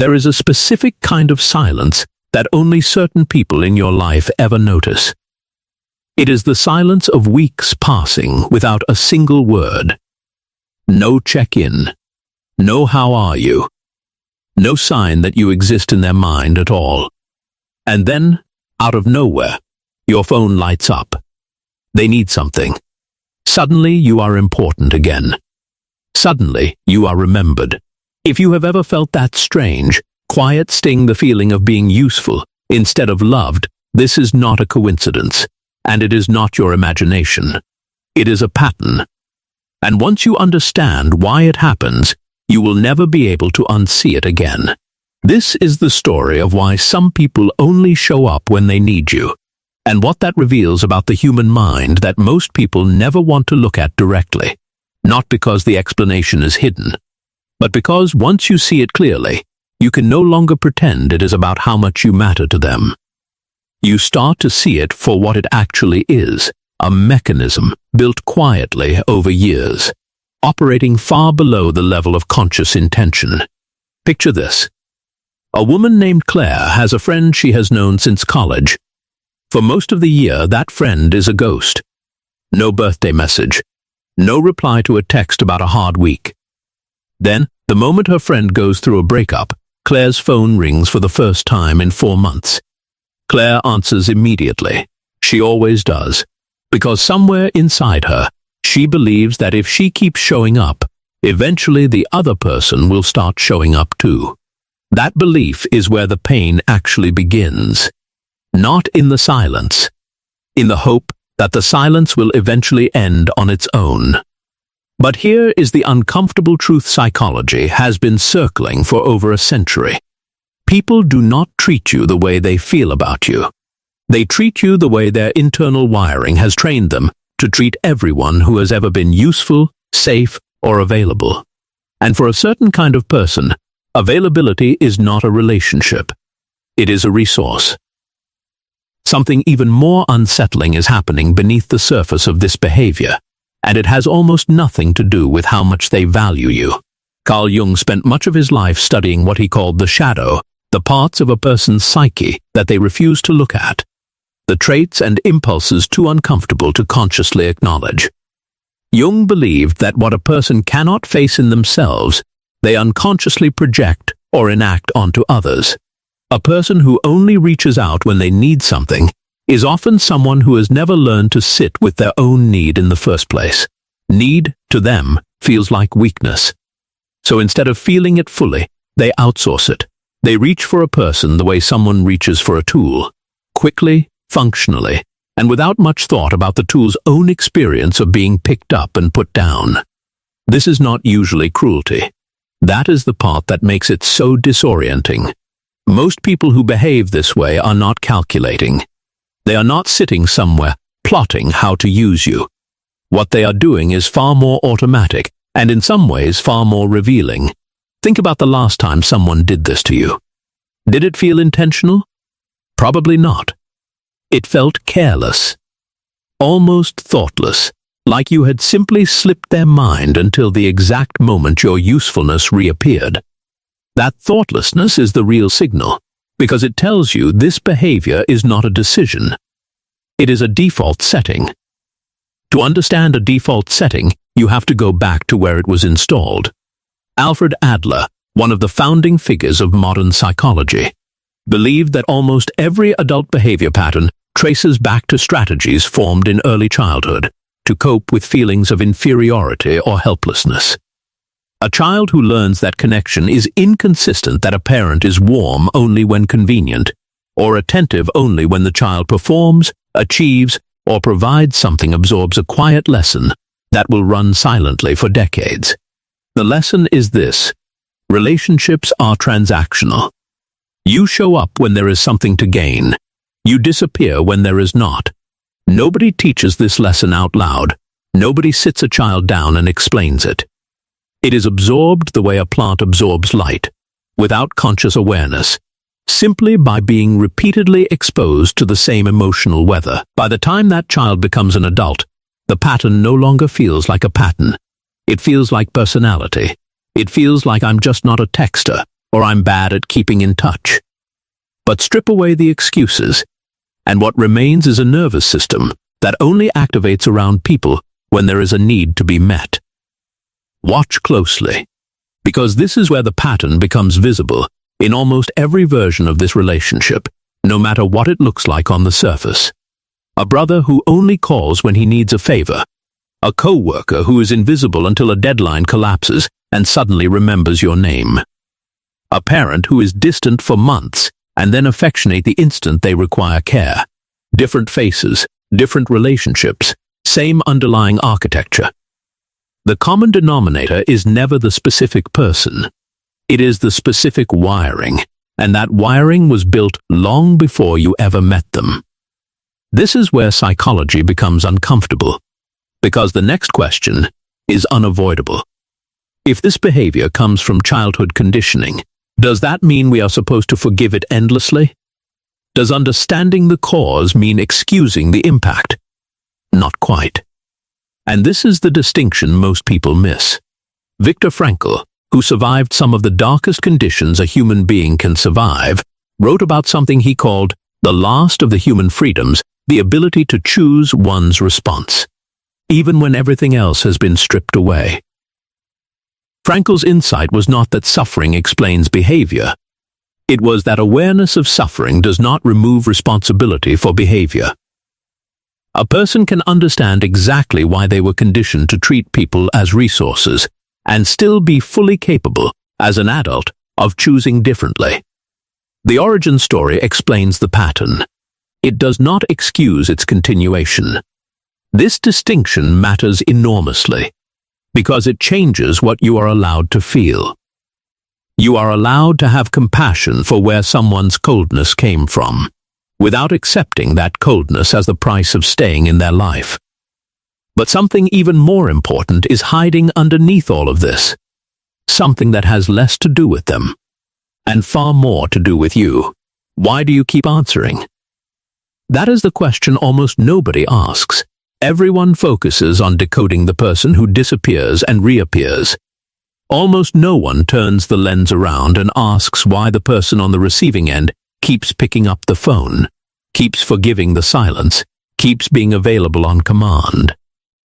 There is a specific kind of silence that only certain people in your life ever notice. It is the silence of weeks passing without a single word. No check-in. No how are you. No sign that you exist in their mind at all. And then, out of nowhere, your phone lights up. They need something. Suddenly you are important again. Suddenly you are remembered. If you have ever felt that strange, quiet sting, the feeling of being useful instead of loved, this is not a coincidence, and it is not your imagination. It is a pattern. And once you understand why it happens, you will never be able to unsee it again. This is the story of why some people only show up when they need you, and what that reveals about the human mind that most people never want to look at directly, not because the explanation is hidden, but because once you see it clearly, you can no longer pretend it is about how much you matter to them. You start to see it for what it actually is, a mechanism built quietly over years, operating far below the level of conscious intention. Picture this. A woman named Claire has a friend she has known since college. For most of the year, that friend is a ghost. No birthday message. No reply to a text about a hard week. Then, the moment her friend goes through a breakup, Claire's phone rings for the first time in 4 months. Claire answers immediately. She always does. Because somewhere inside her, she believes that if she keeps showing up, eventually the other person will start showing up too. That belief is where the pain actually begins. Not in the silence. In the hope that the silence will eventually end on its own. But here is the uncomfortable truth psychology has been circling for over a century. People do not treat you the way they feel about you. They treat you the way their internal wiring has trained them to treat everyone who has ever been useful, safe, or available. And for a certain kind of person, availability is not a relationship. It is a resource. Something even more unsettling is happening beneath the surface of this behavior, and it has almost nothing to do with how much they value you. Carl Jung spent much of his life studying what he called the shadow, the parts of a person's psyche that they refuse to look at, the traits and impulses too uncomfortable to consciously acknowledge. Jung believed that what a person cannot face in themselves, they unconsciously project or enact onto others. A person who only reaches out when they need something is often someone who has never learned to sit with their own need in the first place. Need, to them, feels like weakness. So instead of feeling it fully, they outsource it. They reach for a person the way someone reaches for a tool, quickly, functionally, and without much thought about the tool's own experience of being picked up and put down. This is not usually cruelty. That is the part that makes it so disorienting. Most people who behave this way are not calculating. They are not sitting somewhere plotting how to use you. What they are doing is far more automatic and in some ways far more revealing. Think about the last time someone did this to you. Did it feel intentional? Probably not. It felt careless, almost thoughtless, like you had simply slipped their mind until the exact moment your usefulness reappeared. That thoughtlessness is the real signal, because it tells you this behavior is not a decision. It is a default setting. To understand a default setting, you have to go back to where it was installed. Alfred Adler, one of the founding figures of modern psychology, believed that almost every adult behavior pattern traces back to strategies formed in early childhood to cope with feelings of inferiority or helplessness. A child who learns that connection is inconsistent, that a parent is warm only when convenient, or attentive only when the child performs, achieves, or provides something, absorbs a quiet lesson that will run silently for decades. The lesson is this: relationships are transactional. You show up when there is something to gain. You disappear when there is not. Nobody teaches this lesson out loud. Nobody sits a child down and explains it. It is absorbed the way a plant absorbs light, without conscious awareness, simply by being repeatedly exposed to the same emotional weather. By the time that child becomes an adult, the pattern no longer feels like a pattern. It feels like personality. It feels like I'm just not a texter. or I'm bad at keeping in touch. But strip away the excuses, and what remains is a nervous system that only activates around people when there is a need to be met. Watch closely, because this is where the pattern becomes visible in almost every version of this relationship, no matter what it looks like on the surface. A brother who only calls when he needs a favor. A co-worker who is invisible until a deadline collapses and suddenly remembers your name. A parent who is distant for months and then affectionate the instant they require care. Different faces, different relationships, same underlying architecture. The common denominator is never the specific person. It is the specific wiring, and that wiring was built long before you ever met them. This is where psychology becomes uncomfortable, because the next question is unavoidable. If this behavior comes from childhood conditioning, does that mean we are supposed to forgive it endlessly? Does understanding the cause mean excusing the impact? Not quite. And this is the distinction most people miss. Viktor Frankl, who survived some of the darkest conditions a human being can survive, wrote about something he called the last of the human freedoms, the ability to choose one's response, even when everything else has been stripped away. Frankl's insight was not that suffering explains behavior. It was that awareness of suffering does not remove responsibility for behavior. A person can understand exactly why they were conditioned to treat people as resources and still be fully capable, as an adult, of choosing differently. The origin story explains the pattern. It does not excuse its continuation. This distinction matters enormously, because it changes what you are allowed to feel. You are allowed to have compassion for where someone's coldness came from, without accepting that coldness as the price of staying in their life. But something even more important is hiding underneath all of this. Something that has less to do with them, and far more to do with you. Why do you keep answering? That is the question almost nobody asks. Everyone focuses on decoding the person who disappears and reappears. Almost no one turns the lens around and asks why the person on the receiving end keeps picking up the phone, keeps forgiving the silence, keeps being available on command.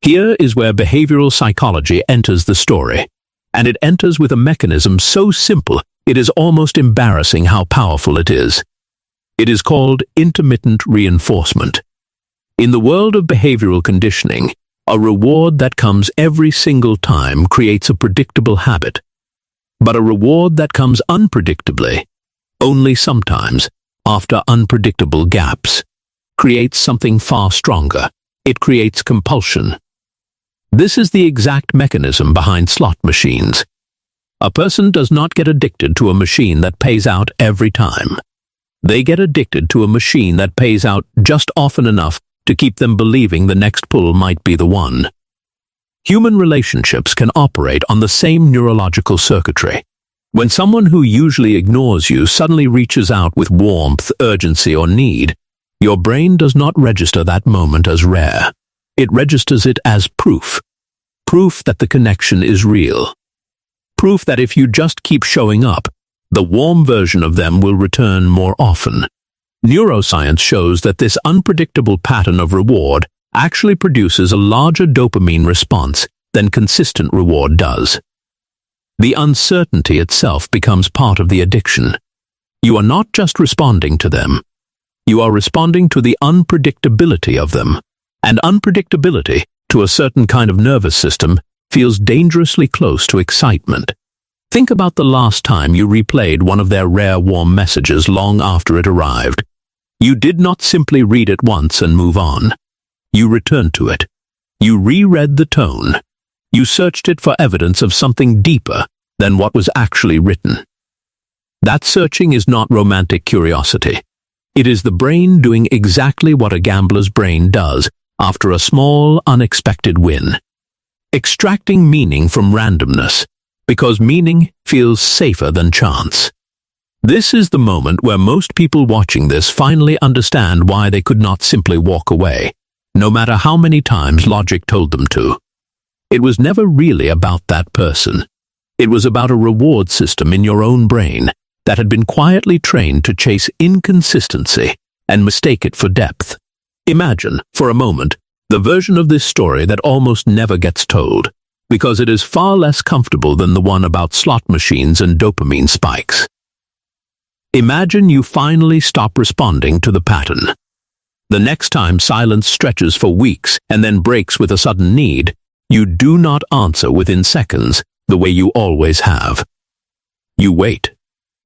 Here is where behavioral psychology enters the story, and it enters with a mechanism so simple it is almost embarrassing how powerful it is. It is called intermittent reinforcement. In the world of behavioral conditioning, a reward that comes every single time creates a predictable habit. But a reward that comes unpredictably, only sometimes, after unpredictable gaps, creates something far stronger. It creates compulsion. This is the exact mechanism behind slot machines. A person does not get addicted to a machine that pays out every time. They get addicted to a machine that pays out just often enough to keep them believing the next pull might be the one. Human relationships can operate on the same neurological circuitry. When someone who usually ignores you suddenly reaches out with warmth, urgency, or need, your brain does not register that moment as rare. It registers it as proof. Proof that the connection is real. Proof that if you just keep showing up, the warm version of them will return more often. Neuroscience shows that this unpredictable pattern of reward actually produces a larger dopamine response than consistent reward does. The uncertainty itself becomes part of the addiction. You are not just responding to them. You are responding to the unpredictability of them. And unpredictability, to a certain kind of nervous system, feels dangerously close to excitement. Think about the last time you replayed one of their rare warm messages long after it arrived. You did not simply read it once and move on. You returned to it. You reread the tone. You searched it for evidence of something deeper than what was actually written. That searching is not romantic curiosity. It is the brain doing exactly what a gambler's brain does after a small, unexpected win. Extracting meaning from randomness, because meaning feels safer than chance. This is the moment where most people watching this finally understand why they could not simply walk away, no matter how many times logic told them to. It was never really about that person. It was about a reward system in your own brain that had been quietly trained to chase inconsistency and mistake it for depth. Imagine, for a moment, the version of this story that almost never gets told, because it is far less comfortable than the one about slot machines and dopamine spikes. Imagine you finally stop responding to the pattern. The next time silence stretches for weeks and then breaks with a sudden need, you do not answer within seconds the way you always have. You wait.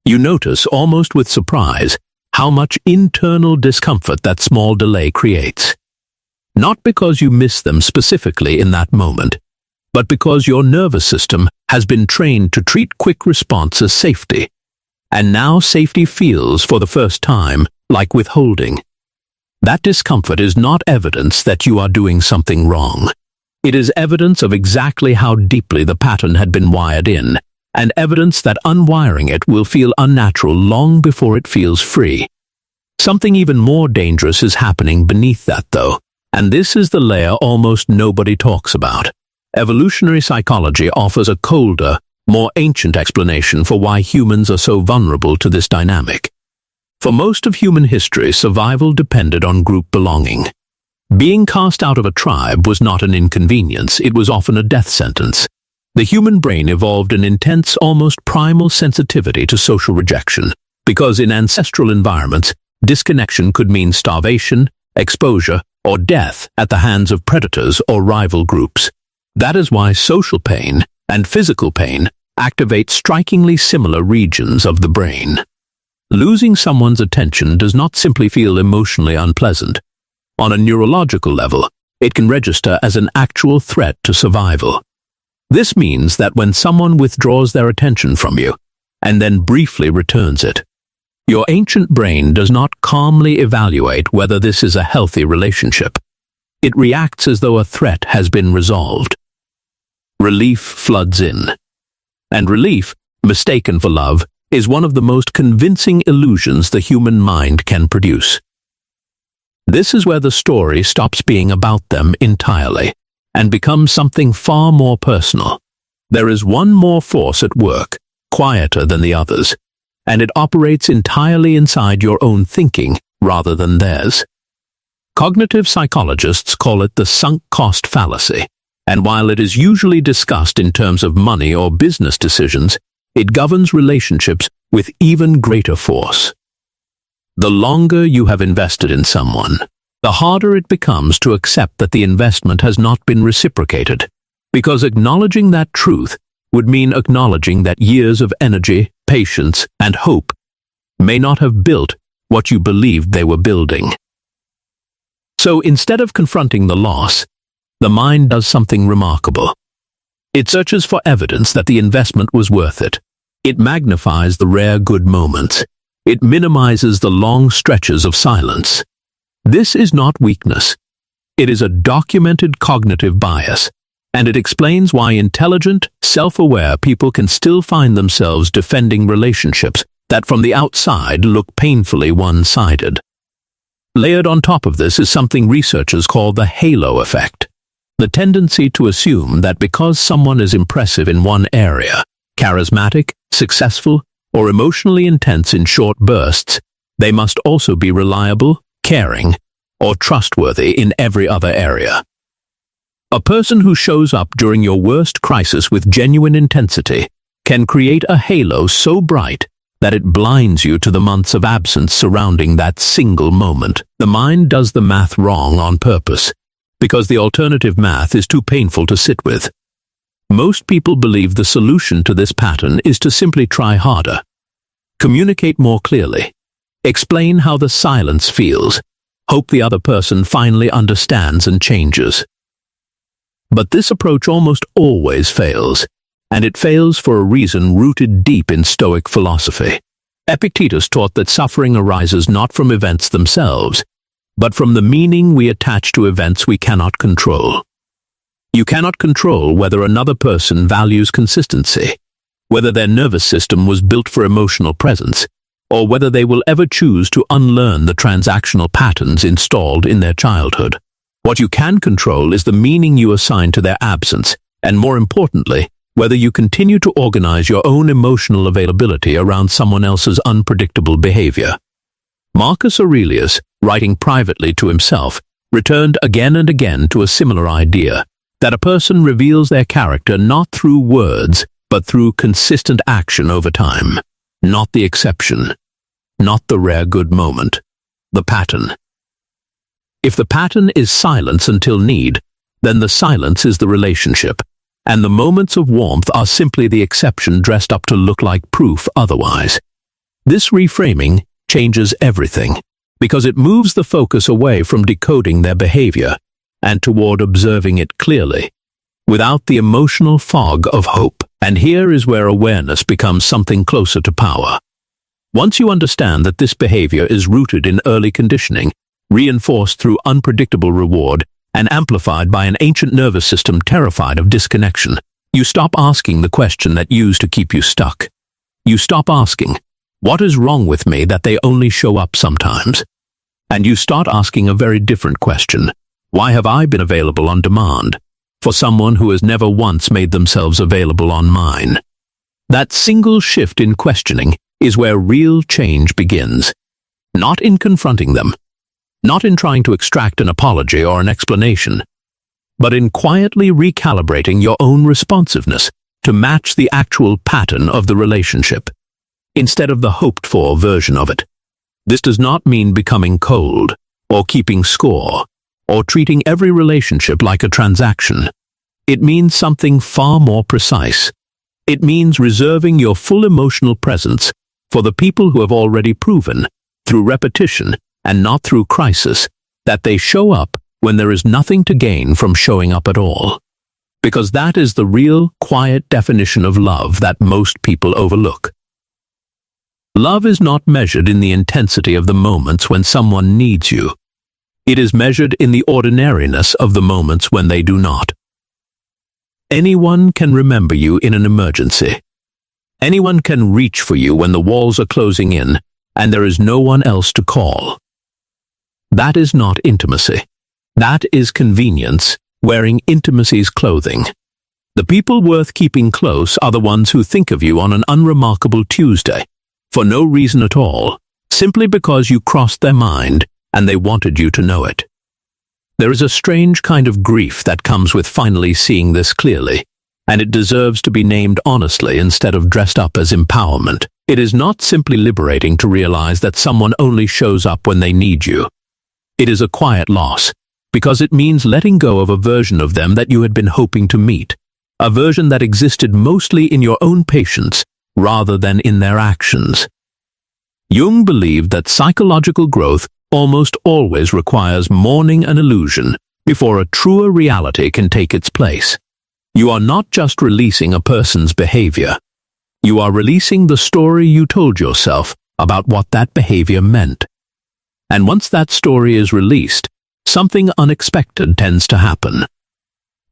You notice, almost with surprise, how much internal discomfort that small delay creates. Not because you miss them specifically in that moment, but because your nervous system has been trained to treat quick response as safety. And now safety feels, for the first time, like withholding. That discomfort is not evidence that you are doing something wrong. It is evidence of exactly how deeply the pattern had been wired in, and evidence that unwiring it will feel unnatural long before it feels free. Something even more dangerous is happening beneath that, though, and this is the layer almost nobody talks about. Evolutionary psychology offers a colder, more ancient explanation for why humans are so vulnerable to this dynamic. For most of human history, survival depended on group belonging. Being cast out of a tribe was not an inconvenience, it was often a death sentence. The human brain evolved an intense, almost primal sensitivity to social rejection, because in ancestral environments, disconnection could mean starvation, exposure, or death at the hands of predators or rival groups. That is why social pain and physical pain activate strikingly similar regions of the brain. Losing someone's attention does not simply feel emotionally unpleasant. On a neurological level, it can register as an actual threat to survival. This means that when someone withdraws their attention from you, and then briefly returns it, your ancient brain does not calmly evaluate whether this is a healthy relationship. It reacts as though a threat has been resolved. Relief floods in. And relief, mistaken for love, is one of the most convincing illusions the human mind can produce. This is where the story stops being about them entirely and becomes something far more personal. There is one more force at work, quieter than the others, and it operates entirely inside your own thinking rather than theirs. Cognitive psychologists call it the sunk cost fallacy, and while it is usually discussed in terms of money or business decisions, it governs relationships with even greater force. The longer you have invested in someone, the harder it becomes to accept that the investment has not been reciprocated, because acknowledging that truth would mean acknowledging that years of energy, patience, and hope may not have built what you believed they were building. So instead of confronting the loss, the mind does something remarkable. It searches for evidence that the investment was worth it. It magnifies the rare good moments. It minimizes the long stretches of silence. This is not weakness. It is a documented cognitive bias, and it explains why intelligent, self-aware people can still find themselves defending relationships that from the outside look painfully one-sided. Layered on top of this is something researchers call the halo effect, the tendency to assume that because someone is impressive in one area, charismatic, successful, or emotionally intense in short bursts, they must also be reliable, caring, or trustworthy in every other area. A person who shows up during your worst crisis with genuine intensity can create a halo so bright that it blinds you to the months of absence surrounding that single moment. The mind does the math wrong on purpose, because the alternative math is too painful to sit with. Most people believe the solution to this pattern is to simply try harder. Communicate more clearly. Explain how the silence feels. Hope the other person finally understands and changes. But this approach almost always fails, and it fails for a reason rooted deep in Stoic philosophy. Epictetus taught that suffering arises not from events themselves, but from the meaning we attach to events we cannot control. You cannot control whether another person values consistency, whether their nervous system was built for emotional presence, or whether they will ever choose to unlearn the transactional patterns installed in their childhood. What you can control is the meaning you assign to their absence, and more importantly, whether you continue to organize your own emotional availability around someone else's unpredictable behavior. Marcus Aurelius, writing privately to himself, returned again and again to a similar idea, that a person reveals their character not through words, but through consistent action over time. Not the exception, not the rare good moment, the pattern. If the pattern is silence until need, then the silence is the relationship, and the moments of warmth are simply the exception dressed up to look like proof otherwise. This reframing changes everything, because it moves the focus away from decoding their behavior and toward observing it clearly, without the emotional fog of hope. And here is where awareness becomes something closer to power. Once you understand that this behavior is rooted in early conditioning, reinforced through unpredictable reward, and amplified by an ancient nervous system terrified of disconnection, you stop asking the question that used to keep you stuck. You stop asking, "What is wrong with me that they only show up sometimes?" And you start asking a very different question. Why have I been available on demand for someone who has never once made themselves available on mine? That single shift in questioning is where real change begins. Not in confronting them, not in trying to extract an apology or an explanation, but in quietly recalibrating your own responsiveness to match the actual pattern of the relationship, instead of the hoped-for version of it. This does not mean becoming cold, or keeping score, or treating every relationship like a transaction. It means something far more precise. It means reserving your full emotional presence for the people who have already proven, through repetition and not through crisis, that they show up when there is nothing to gain from showing up at all. Because that is the real, quiet definition of love that most people overlook. Love is not measured in the intensity of the moments when someone needs you. It is measured in the ordinariness of the moments when they do not. Anyone can remember you in an emergency. Anyone can reach for you when the walls are closing in and there is no one else to call. That is not intimacy. That is convenience, wearing intimacy's clothing. The people worth keeping close are the ones who think of you on an unremarkable Tuesday, for no reason at all, simply because you crossed their mind and they wanted you to know it. There is a strange kind of grief that comes with finally seeing this clearly, and it deserves to be named honestly instead of dressed up as empowerment. It is not simply liberating to realize that someone only shows up when they need you. It is a quiet loss, because it means letting go of a version of them that you had been hoping to meet, a version that existed mostly in your own patience rather than in their actions. Jung believed that psychological growth almost always requires mourning an illusion before a truer reality can take its place. You are not just releasing a person's behavior. You are releasing the story you told yourself about what that behavior meant. And once that story is released, something unexpected tends to happen.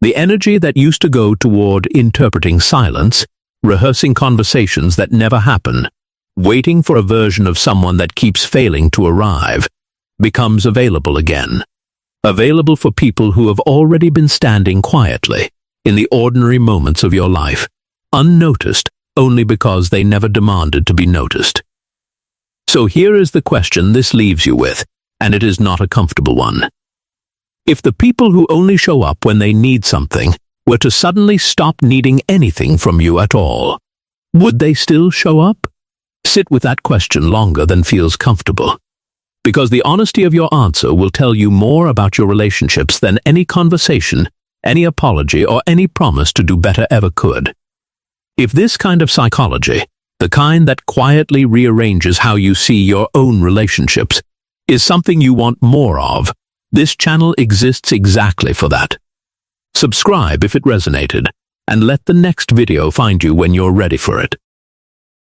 The energy that used to go toward interpreting silence, rehearsing conversations that never happen, waiting for a version of someone that keeps failing to arrive, becomes available again. Available for people who have already been standing quietly in the ordinary moments of your life, unnoticed only because they never demanded to be noticed. So here is the question this leaves you with, and it is not a comfortable one. If the people who only show up when they need something were to suddenly stop needing anything from you at all, would they still show up? Sit with that question longer than feels comfortable, because the honesty of your answer will tell you more about your relationships than any conversation, any apology, or any promise to do better ever could. If this kind of psychology, the kind that quietly rearranges how you see your own relationships, is something you want more of, this channel exists exactly for that. Subscribe if it resonated, and let the next video find you when you're ready for it.